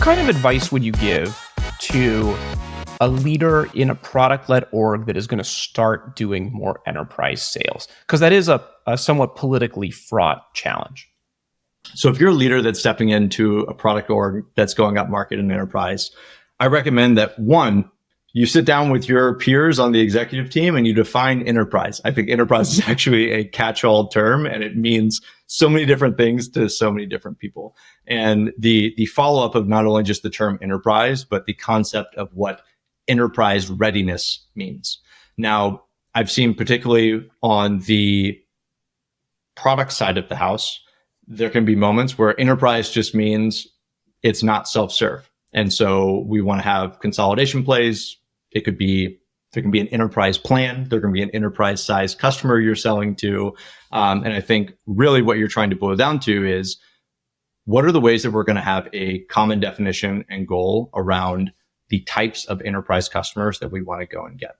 kind of advice would you give to a leader in a product-led org that is going to start doing more enterprise sales? Because that is a somewhat politically fraught challenge. So if you're a leader that's stepping into a product org that's going up market in enterprise, I recommend that one, you sit down with your peers on the executive team and you define enterprise. I think enterprise is actually a catch-all term, and it means so many different things to so many different people. And the follow-up of not only just the term enterprise, but the concept of what enterprise readiness means. Now, I've seen particularly on the product side of the house, there can be moments where enterprise just means it's not self-serve. And so we want to have consolidation plays. There can be an enterprise plan. There can be an enterprise size customer you're selling to. And I think really what you're trying to boil down to is what are the ways that we're going to have a common definition and goal around the types of enterprise customers that we want to go and get.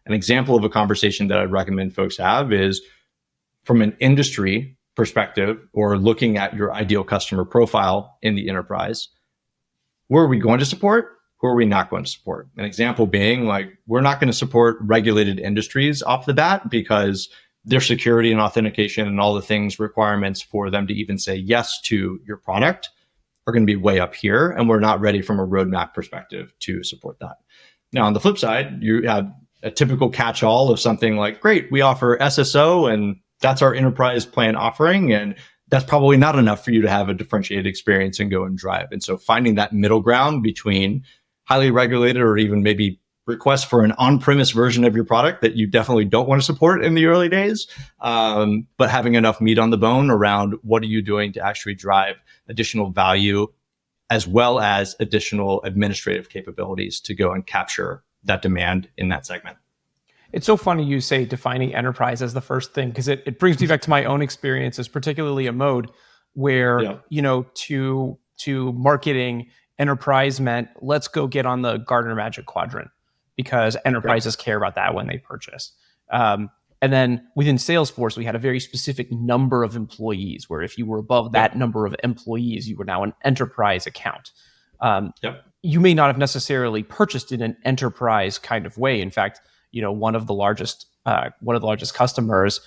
An example of a conversation that I'd recommend folks have is from an industry perspective or looking at your ideal customer profile in the enterprise. Where are we going to support? Who are we not going to support? An example being like, we're not going to support regulated industries off the bat because their security and authentication and all the things requirements for them to even say yes to your product are going to be way up here. And we're not ready from a roadmap perspective to support that. Now, on the flip side, you have a typical catch-all of something like, great, we offer SSO and that's our enterprise plan offering. And that's probably not enough for you to have a differentiated experience and go and drive. And so finding that middle ground between highly regulated or even maybe requests for an on-premise version of your product that you definitely don't want to support in the early days, but having enough meat on the bone around what are you doing to actually drive additional value as well as additional administrative capabilities to go and capture that demand in that segment. It's so funny you say defining enterprise as the first thing, because it brings me back to my own experiences, particularly a mode where, to marketing, enterprise meant let's go get on the Gartner Magic Quadrant because enterprises care about that when they purchase. And then within Salesforce, we had a very specific number of employees where if you were above that number of employees, you were now an enterprise account. You may not have necessarily purchased in an enterprise kind of way. In fact, one of the largest customers,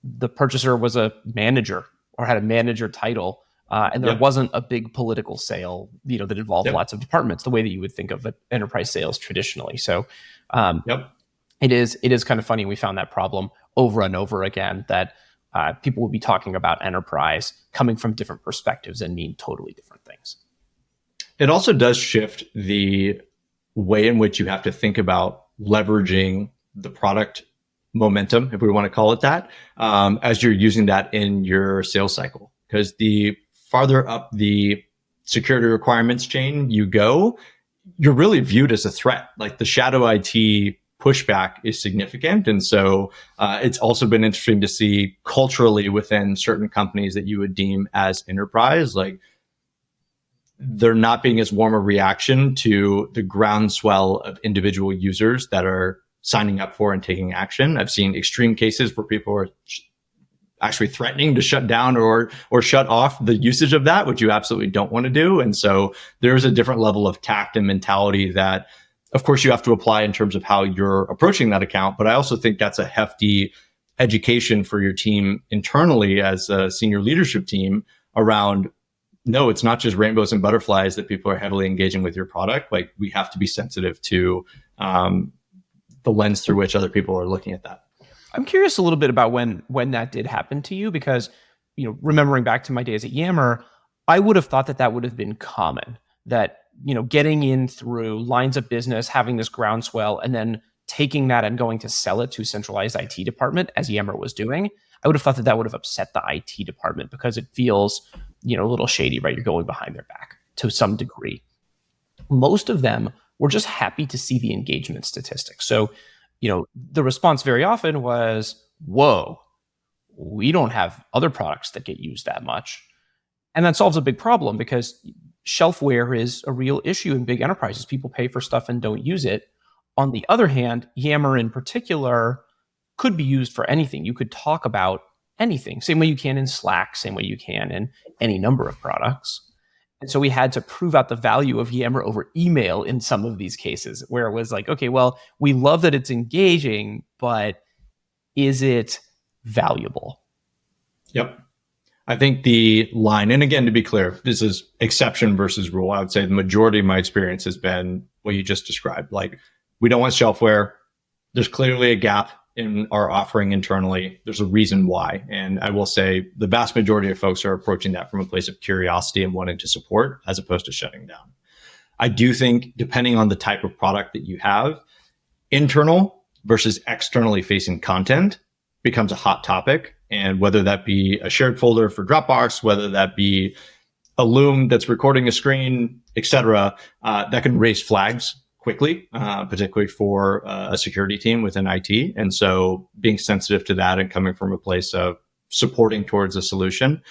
the purchaser was a manager or had a manager title. And there wasn't a big political sale, that involved lots of departments, the way that you would think of enterprise sales traditionally. So it is kind of funny. We found that problem over and over again, that people would be talking about enterprise coming from different perspectives and mean totally different things. It also does shift the way in which you have to think about leveraging the product momentum, if we want to call it that, as you're using that in your sales cycle. Because the farther up the security requirements chain you go, you're really viewed as a threat. Like the shadow IT pushback is significant. And so it's also been interesting to see culturally within certain companies that you would deem as enterprise, like there not being as warm a reaction to the groundswell of individual users that are signing up for and taking action. I've seen extreme cases where people are actually threatening to shut down or shut off the usage of that, which you absolutely don't want to do. And so there's a different level of tact and mentality that, of course, you have to apply in terms of how you're approaching that account. But I also think that's a hefty education for your team internally as a senior leadership team around, no, it's not just rainbows and butterflies that people are heavily engaging with your product. Like we have to be sensitive to the lens through which other people are looking at that. I'm curious a little bit about when that did happen to you, because, remembering back to my days at Yammer, I would have thought that would have been common, that, getting in through lines of business, having this groundswell, and then taking that and going to sell it to a centralized IT department, as Yammer was doing. I would have thought that would have upset the IT department because it feels, a little shady, right? You're going behind their back to some degree. Most of them were just happy to see the engagement statistics. So, the response very often was, whoa, we don't have other products that get used that much. And that solves a big problem because shelfware is a real issue in big enterprises. People pay for stuff and don't use it. On the other hand, Yammer in particular could be used for anything. You could talk about anything, same way you can in Slack, same way you can in any number of products. And so we had to prove out the value of Yammer over email in some of these cases, where it was like, okay, well, we love that it's engaging, but is it valuable? Yep. I think the line, and again, to be clear, this is exception versus rule. I would say the majority of my experience has been what you just described. Like, we don't want shelfware. There's clearly a gap in our offering internally. There's a reason why. And I will say the vast majority of folks are approaching that from a place of curiosity and wanting to support as opposed to shutting down. I do think, depending on the type of product that you have, internal versus externally facing content becomes a hot topic. And whether that be a shared folder for Dropbox, whether that be a Loom that's recording a screen, et cetera, that can raise flags quickly, particularly for a security team within IT. And so being sensitive to that and coming from a place of supporting towards a solution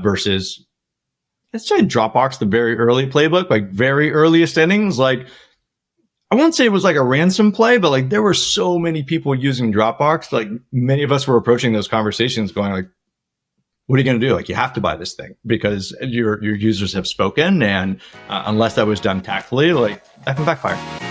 versus, let's say, Dropbox, the very early playbook, like very earliest innings, like, I won't say it was like a ransom play, but like there were so many people using Dropbox. Like many of us were approaching those conversations going like, what are you going to do? Like, you have to buy this thing because your users have spoken. And unless that was done tactfully, like that can backfire.